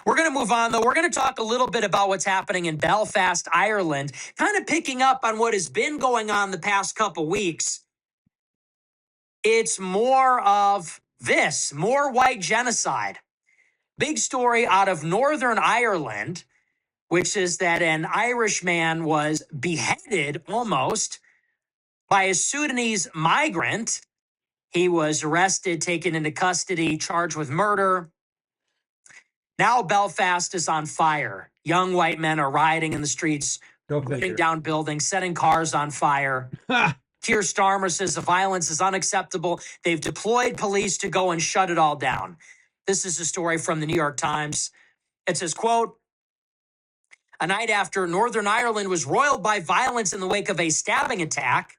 We're going to move on, though. We're going to talk a little bit about what's happening in Belfast, Ireland, kind of picking up on what has been going on the past couple weeks. It's more of this, more white genocide. Big story out of Northern Ireland, which is that an Irish man was beheaded almost by a Sudanese migrant. He was arrested, taken into custody, charged with murder. Now Belfast is on fire. Young white men are rioting in the streets, burning down buildings, setting cars on fire. Keir Starmer says the violence is unacceptable. They've deployed police to go and shut it all down. This is a story from the New York Times. It says, quote, a night after Northern Ireland was roiled by violence in the wake of a stabbing attack,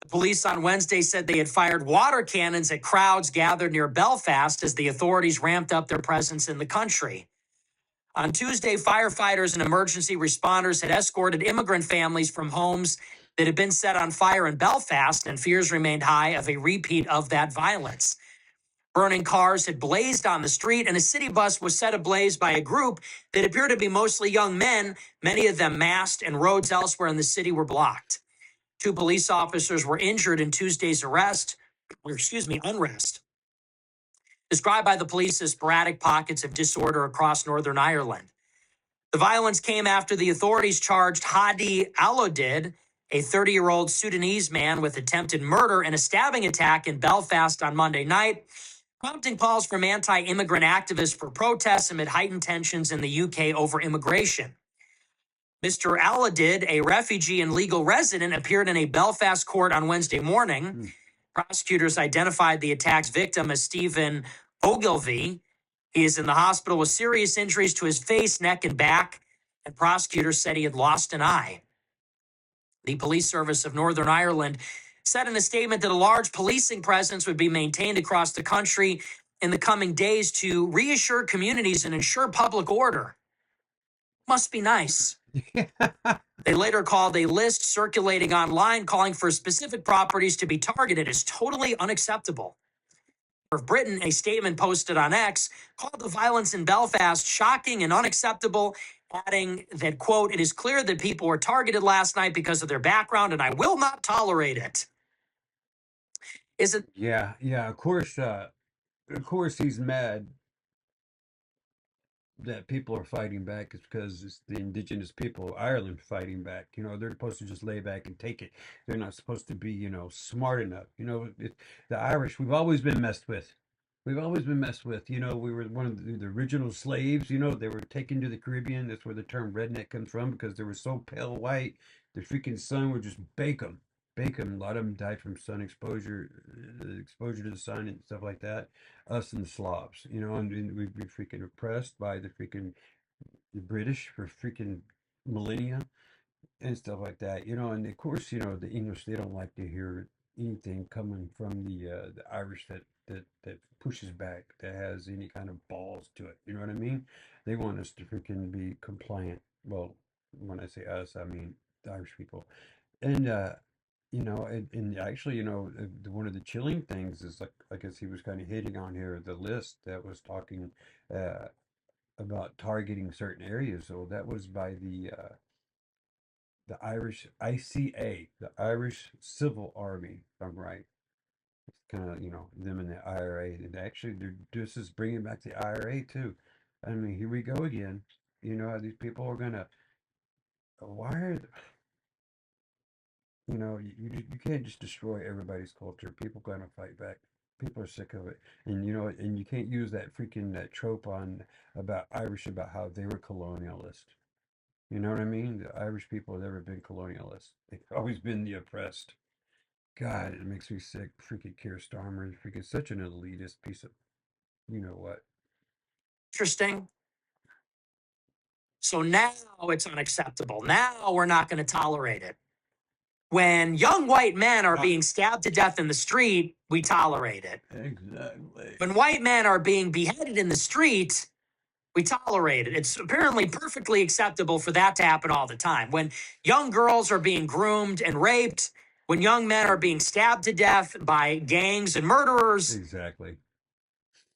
the police on Wednesday said they had fired water cannons at crowds gathered near Belfast as the authorities ramped up their presence in the country. On Tuesday, firefighters and emergency responders had escorted immigrant families from homes that had been set on fire in Belfast, and fears remained high of a repeat of that violence. Burning cars had blazed on the street, and a city bus was set ablaze by a group that appeared to be mostly young men, many of them masked, and roads elsewhere in the city were blocked. 2 police officers were injured in Tuesday's unrest, described by the police as sporadic pockets of disorder across Northern Ireland. The violence came after the authorities charged Hadi Alodid, a 30-year-old Sudanese man, with attempted murder in a stabbing attack in Belfast on Monday night, prompting calls from anti-immigrant activists for protests amid heightened tensions in the UK over immigration. Mr. Alodid, a refugee and legal resident, appeared in a Belfast court on Wednesday morning. Prosecutors identified the attack's victim as Stephen Ogilvie. He is in the hospital with serious injuries to his face, neck, and back, and prosecutors said he had lost an eye. The Police Service of Northern Ireland said in a statement that a large policing presence would be maintained across the country in the coming days to reassure communities and ensure public order. Must be nice. They later called a list circulating online calling for specific properties to be targeted as totally unacceptable. Of Britain, a statement posted on X called the violence in Belfast shocking and unacceptable, adding that, quote, it is clear that people were targeted last night because of their background, and I will not tolerate it. Is it? Yeah. Of course, he's mad that people are fighting back. Is because it's the indigenous people of Ireland fighting back. You know, they're supposed to just lay back and take it. They're not supposed to be, smart enough. The Irish, we've always been messed with. We've always been messed with. We were one of the original slaves. They were taken to the Caribbean. That's where the term redneck comes from, because they were so pale white, the freaking sun would just bake them. A lot of them died from sun exposure, exposure to the sun and stuff like that. Us and the Slavs, and we'd be freaking oppressed by the British for freaking millennia and stuff like that. And of course, the English, they don't like to hear anything coming from the Irish that pushes back, that has any kind of balls to it. You know what I mean? They want us to freaking be compliant. Well, when I say us, I mean the Irish people. And and actually, one of the chilling things is, like, I guess he was kind of hitting on here, the list that was talking uh, about targeting certain areas. So that was by the Irish ICA, the Irish Civil Army, if I'm right. It's kind of, them and the IRA. And actually, this is bringing back the IRA too. I mean, here we go again. How these people are gonna. Why are you can't just destroy everybody's culture. People gonna fight back. People are sick of it, and you can't use that trope on about Irish, about how they were colonialist. You know what I mean? The Irish people have never been colonialists. They've always been the oppressed. God, it makes me sick. Freaking Keir Starmer, freaking such an elitist piece of, you know what? Interesting. So now it's unacceptable. Now we're not going to tolerate it. When young white men are being stabbed to death in the street, we tolerate it. Exactly. When white men are being beheaded in the street, we tolerate it. It's apparently perfectly acceptable for that to happen all the time. When young girls are being groomed and raped, when young men are being stabbed to death by gangs and murderers. Exactly.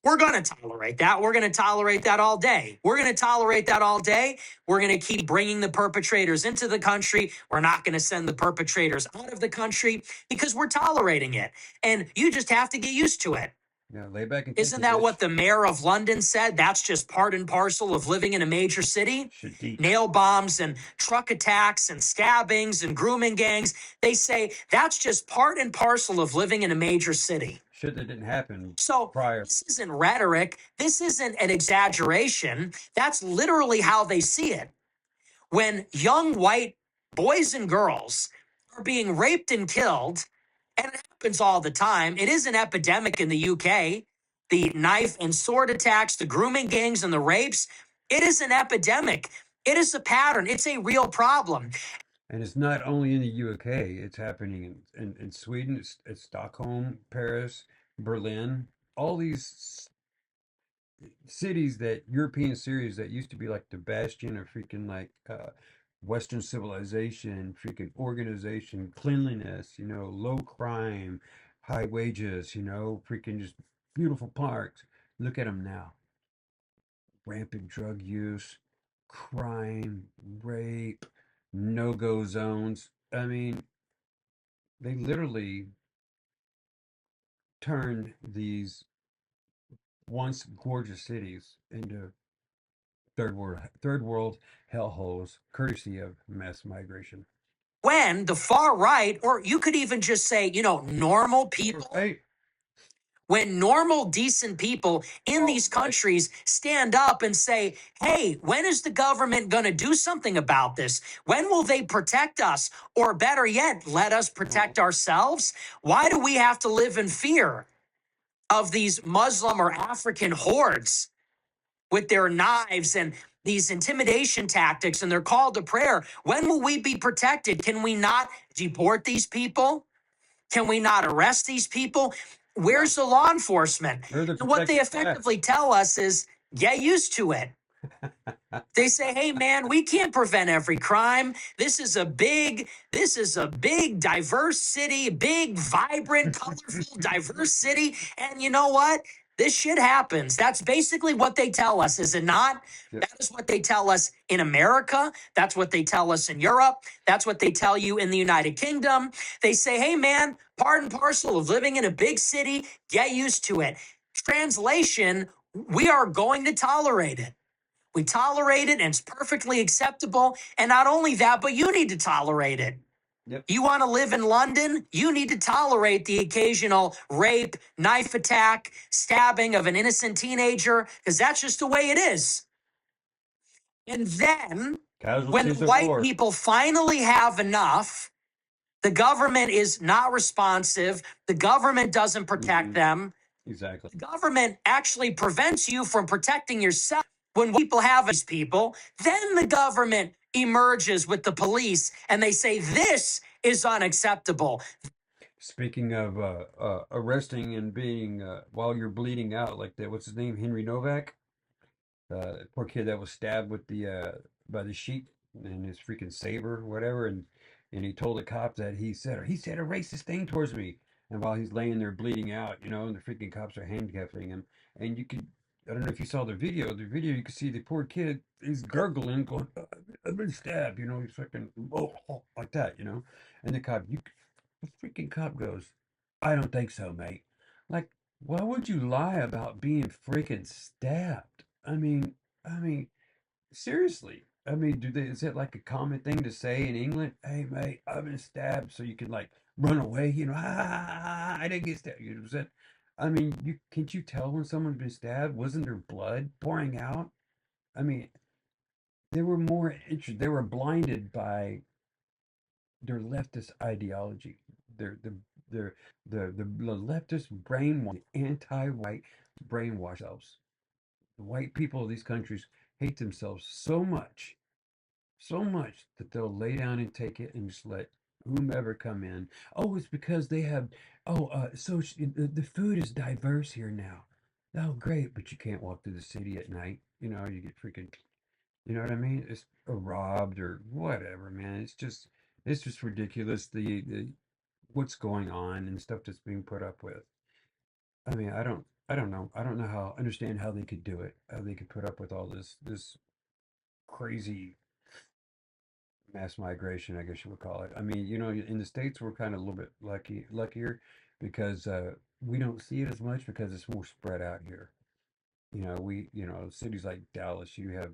We're going to tolerate that. We're going to tolerate that all day. We're going to tolerate that all day. We're going to keep bringing the perpetrators into the country. We're not going to send the perpetrators out of the country because we're tolerating it. And you just have to get used to it. Yeah, lay back and take Isn't it, that bitch. what the mayor of London said? That's just part and parcel of living in a major city. Shadiq. Nail bombs and truck attacks and stabbings and grooming gangs. They say that's just part and parcel of living in a major city. Shit that didn't happen So prior. this isn't rhetoric. This isn't an exaggeration. That's literally how they see it. When young white boys and girls are being raped and killed, and it happens all the time. It is an epidemic in the UK. The knife and sword attacks, the grooming gangs, and the rapes. It is an epidemic. It is a pattern. It's a real problem. And it's not only in the UK, it's happening in Sweden, it's Stockholm, Paris, Berlin, all these cities that European cities that used to be like the bastion of freaking like Western civilization, freaking organization, cleanliness, you know, low crime, high wages, you know, freaking just beautiful parks. Look at them now. Rampant drug use, crime, rape, no-go zones. I mean, they literally turned these once gorgeous cities into third world hellholes, courtesy of mass migration. When the far right, or you could even just say, normal people, Right? when normal, decent people in these countries stand up and say, hey, when is the government going to do something about this? When will they protect us? Or better yet, let us protect ourselves? Why do we have to live in fear of these Muslim or African hordes with their knives and these intimidation tactics and their call to prayer? When will we be protected? Can we not deport these people? Can we not arrest these people? Where's the law enforcement? They're the And what they protected class. effectively tell us is get used to it. They say, hey man, we can't prevent every crime. This is a big, diverse city, big, vibrant, colorful, diverse city. And you know what? This shit happens. That's basically what they tell us, is it not? Yep. That is what they tell us in America. That's what they tell us in Europe. That's what they tell you in the United Kingdom. They say, hey man, part and parcel of living in a big city, get used to it. Translation, we are going to tolerate it. We tolerate it and it's perfectly acceptable. And not only that, but you need to tolerate it. Yep. You want to live in London? You need to tolerate the occasional rape, knife attack, stabbing of an innocent teenager, because that's just the way it is. And then when Casualties of white war. people finally have enough, the government is not responsive. The government doesn't protect them. Exactly. The government actually prevents you from protecting yourself. When people have these people, then the government emerges with the police and they say, this is unacceptable. Speaking of arresting and being while you're bleeding out, like that, what's his name? Henry Novak, poor kid that was stabbed with the by the sheep and his freaking saber, whatever, and he told the cop that he said a racist thing towards me, and while he's laying there bleeding out, you know, and the freaking cops are handcuffing him, and you could. I don't know if you saw the video. The video, you could see the poor kid. He's gurgling, going, "I've been stabbed." You know, he's fucking like that. You know, and the freaking cop goes, "I don't think so, mate." Like, why would you lie about being freaking stabbed? I mean, seriously. I mean, is it like a common thing to say in England? Hey, mate, I've been stabbed, so you can like run away. You know, I didn't get stabbed. You know what I'm saying? I mean, can't you tell when someone's been stabbed? Wasn't there blood pouring out? I mean, they were more interested. They were blinded by their leftist ideology, their their the leftist brainwash, anti-white brainwash themselves. The white people of these countries hate themselves so much that they'll lay down and take it and just let whomever come in. Oh, it's because they have. Oh, the food is diverse here now. Oh, great, but you can't walk through the city at night. You know, you get freaking, you know what I mean? It's robbed or whatever, man. It's just ridiculous. The what's going on and stuff that's being put up with. I mean, I don't. I don't know. I don't know how understand how they could do it. How they could put up with all this crazy mass migration, I guess you would call it. I mean, in the States, we're kind of a little bit luckier because we don't see it as much because it's more spread out here. Cities like Dallas, you have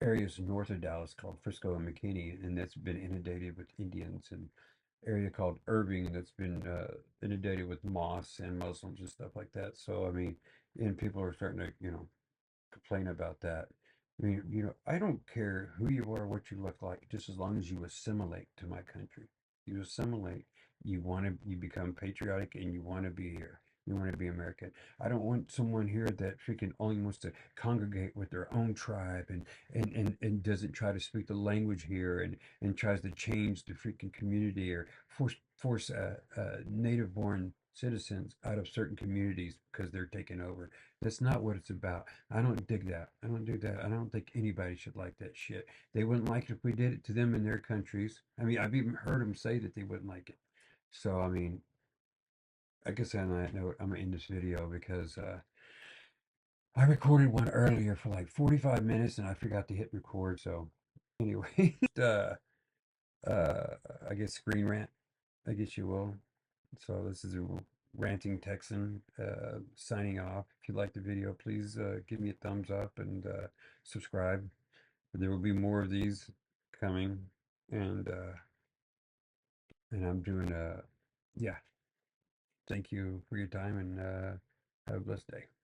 areas north of Dallas called Frisco and McKinney, and that's been inundated with Indians, and area called Irving that's been inundated with Moss and Muslims and stuff like that. So, I mean, and people are starting to, complain about that. I mean, I don't care who you are, what you look like, just as long as you assimilate to my country. You assimilate. You become patriotic and you want to be here. You want to be American. I don't want someone here that freaking only wants to congregate with their own tribe and doesn't try to speak the language here and tries to change the freaking community or force native born citizens out of certain communities because they're taken over. That's not what it's about. I don't dig that. I don't do that. I don't think anybody should like that shit. They wouldn't like it if we did it to them in their countries. I mean, I've even heard them say that they wouldn't like it. So, I mean, I guess on that note, I'm gonna end this video because I recorded one earlier for like 45 minutes and I forgot to hit record. So, anyway, uh, I guess screen rant. I guess you will. So this is a ranting Texan signing off. If you like the video, please give me a thumbs up and subscribe. There will be more of these coming, and I'm doing yeah. Thank you for your time and have a blessed day.